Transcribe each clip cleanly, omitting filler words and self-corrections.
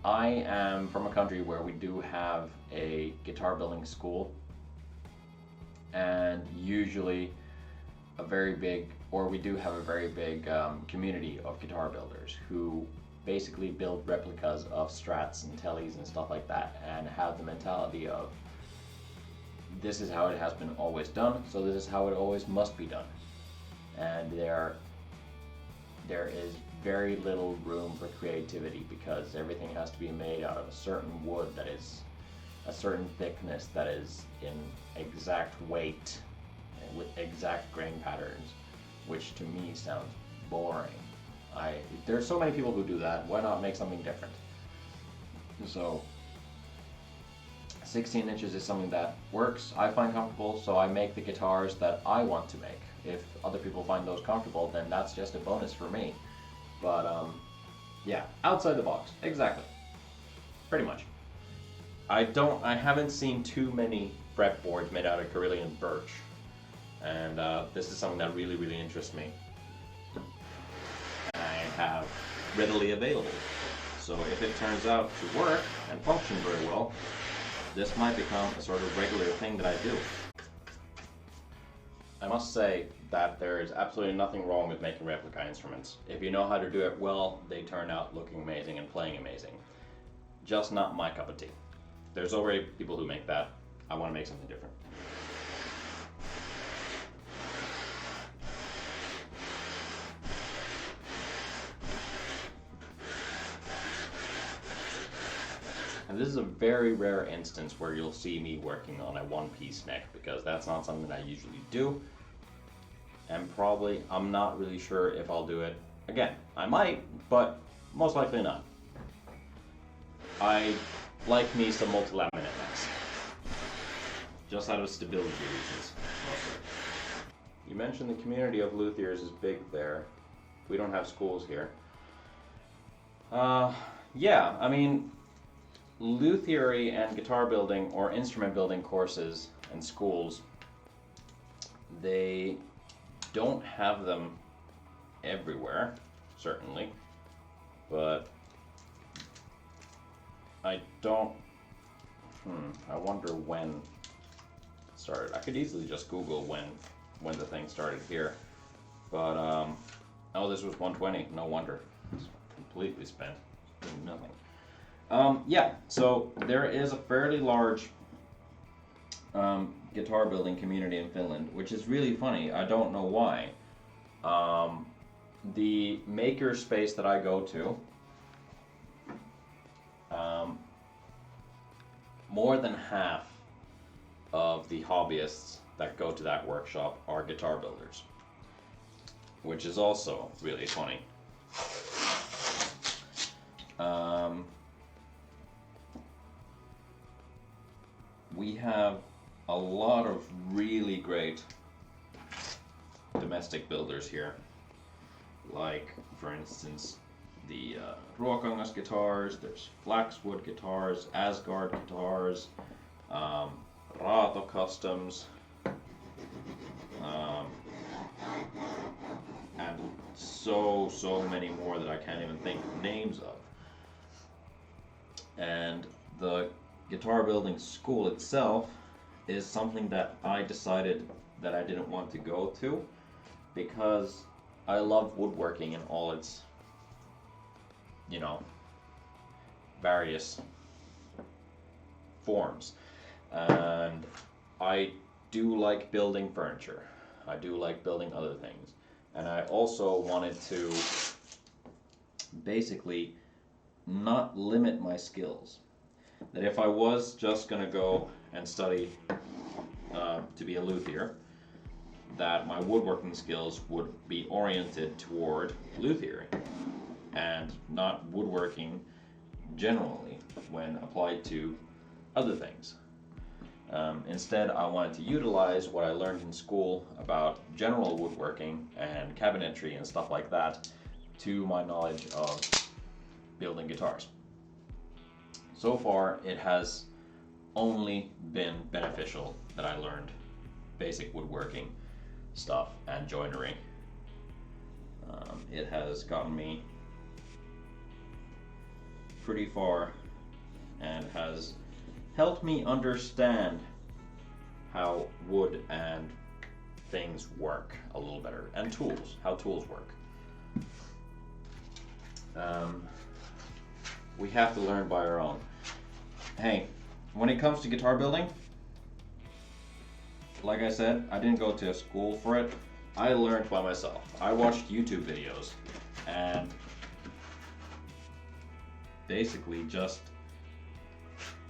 I am from a country where we do have a guitar building school, and usually a very big, or we do have a very big community of guitar builders who basically build replicas of Strats and Tellys and stuff like that, and have the mentality of this is how it has been always done, so this is how it always must be done. And there is very little room for creativity because everything has to be made out of a certain wood that is a certain thickness, that is in exact weight and with exact grain patterns, which to me sounds boring. There's so many people who do that. Why not make something different? So 16 inches is something that works, I find comfortable, so I make the guitars that I want to make. If other people find those comfortable, then that's just a bonus for me. But yeah, outside the box, exactly, pretty much. I haven't seen too many fretboards made out of Carillion birch, and this is something that really, really interests me. I have readily available, so if it turns out to work and function very well, this might become a sort of regular thing that I do. I must say that there is absolutely nothing wrong with making replica instruments. If you know how to do it well, they turn out looking amazing and playing amazing. Just not my cup of tea. There's already people who make that. I want to make something different. And this is a very rare instance where you'll see me working on a one-piece neck, because that's not something that I usually do. And probably, I'm not really sure if I'll do it again. I might, but most likely not. I like me some multi-laminate necks, just out of stability reasons, mostly. You mentioned the community of luthiers is big there. We don't have schools here. Yeah, I mean, luthiery and guitar building or instrument building courses and schools, they don't have them everywhere, certainly, but I don't, I wonder when it started. I could easily just Google when the thing started here, but oh, this was 120, no wonder. It's completely spent doing nothing. Yeah, so there is a fairly large guitar building community in Finland, which is really funny. I don't know why. The maker space that I go to, more than half of the hobbyists that go to that workshop are guitar builders, which is also really funny. We have a lot of really great domestic builders here, like for instance the Ruokangas guitars, there's Flaxwood guitars, Asgard guitars, Raato Customs, and so many more that I can't even think of names of. And the guitar building school itself is something that I decided that I didn't want to go to, because I love woodworking in all its, various forms. And I do like building furniture. I do like building other things. And I also wanted to basically not limit my skills. That if I was just going to go and study to be a luthier, that my woodworking skills would be oriented toward luthiery and not woodworking generally when applied to other things. Instead, I wanted to utilize what I learned in school about general woodworking and cabinetry and stuff like that to my knowledge of building guitars. So far, it has only been beneficial that I learned basic woodworking stuff and joinery. It has gotten me pretty far and has helped me understand how wood and things work a little better, and tools, how tools work. We have to learn by our own. Hey, when it comes to guitar building, like I said, I didn't go to school for it. I learned by myself. I watched YouTube videos and basically just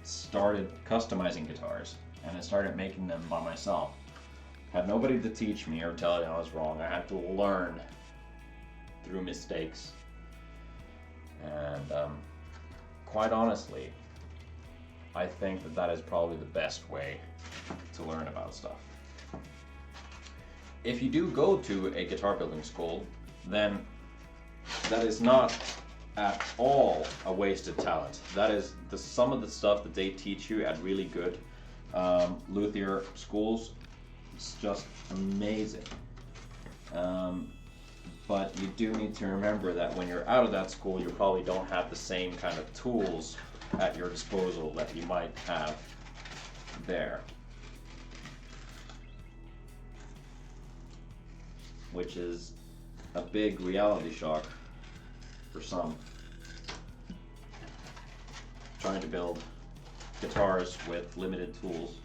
started customizing guitars, and I started making them by myself. Had nobody to teach me or tell me I was wrong. I had to learn through mistakes. And quite honestly, I think that that is probably the best way to learn about stuff. If you do go to a guitar building school, then that is not at all a wasted talent. That is some of the stuff that they teach you at really good luthier schools. It's just amazing. But you do need to remember that when you're out of that school, you probably don't have the same kind of tools at your disposal that you might have there. Which is a big reality shock for some. Trying to build guitars with limited tools.